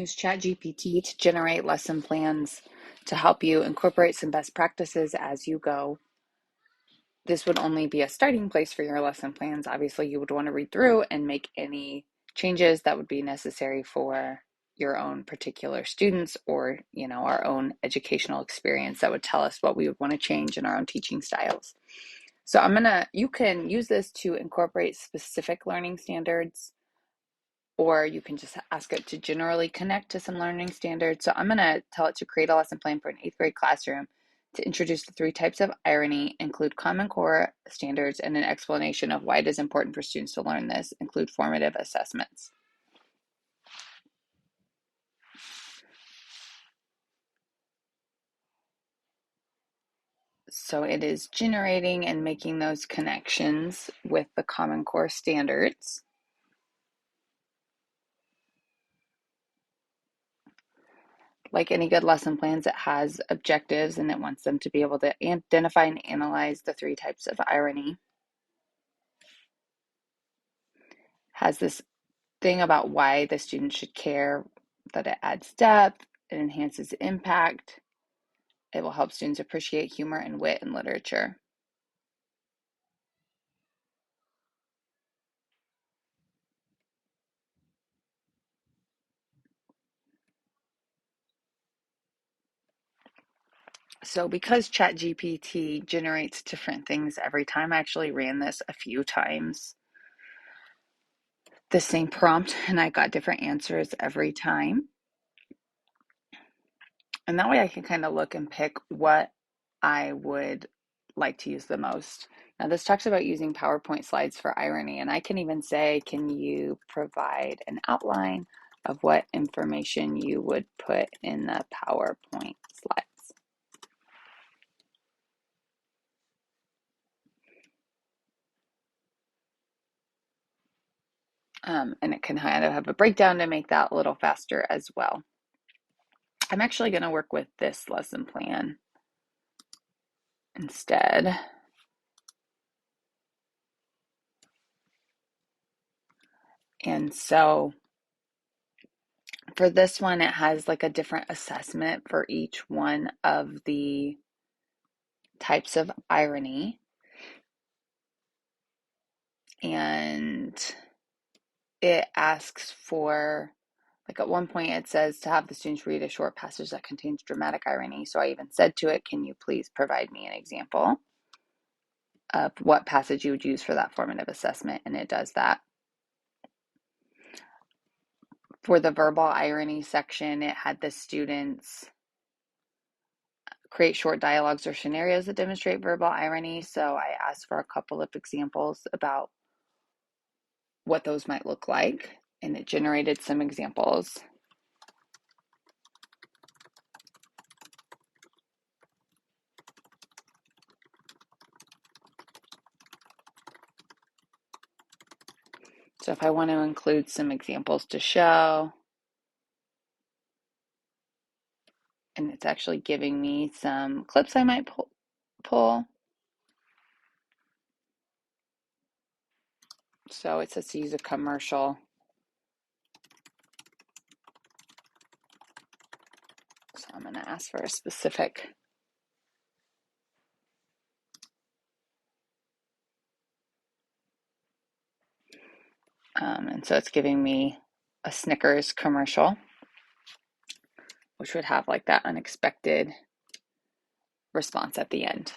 Use ChatGPT to generate lesson plans to help you incorporate some best practices as you go. This would only be a starting place for your lesson plans. Obviously, you would want to read through and make any changes that would be necessary for your own particular students or, our own educational experience that would tell us what we would want to change in our own teaching styles. So you can use this to incorporate specific learning standards, or you can just ask it to generally connect to some learning standards. So I'm going to tell it to create a lesson plan for an 8th grade classroom to introduce the 3 types of irony, include Common Core standards, and an explanation of why it is important for students to learn this, include formative assessments. So it is generating and making those connections with the Common Core standards. Like any good lesson plans, it has objectives and it wants them to be able to identify and analyze the 3 types of irony. Has this thing about why the student should care, that it adds depth, it enhances impact, it will help students appreciate humor and wit in literature. So because ChatGPT generates different things every time, I actually ran this a few times, the same prompt, and I got different answers every time. And that way I can kind of look and pick what I would like to use the most. Now, this talks about using PowerPoint slides for irony, and I can even say, can you provide an outline of what information you would put in the PowerPoint slides? And it can kind of have a breakdown to make that a little faster as well. I'm actually going to work with this lesson plan instead. And so for this one, it has like a different assessment for each one of the types of irony. And it asks for, like at one point it says to have the students read a short passage that contains dramatic irony. So I even said to it, can you please provide me an example of what passage you would use for that formative assessment? And it does that. For the verbal irony section, it had the students create short dialogues or scenarios that demonstrate verbal irony. So I asked for a couple of examples about what those might look like, and it generated some examples. So if I want to include some examples to show, and it's actually giving me some clips I might pull. So it says to use a commercial. So I'm going to ask for a specific. And so it's giving me a Snickers commercial, which would have like that unexpected response at the end.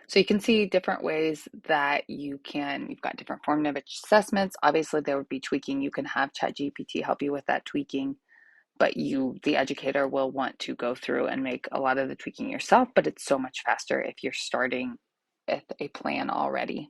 So you can see different ways that you've got different formative assessments. Obviously, there would be tweaking. You can have ChatGPT help you with that tweaking, but the educator, will want to go through and make a lot of the tweaking yourself, but it's so much faster if you're starting with a plan already.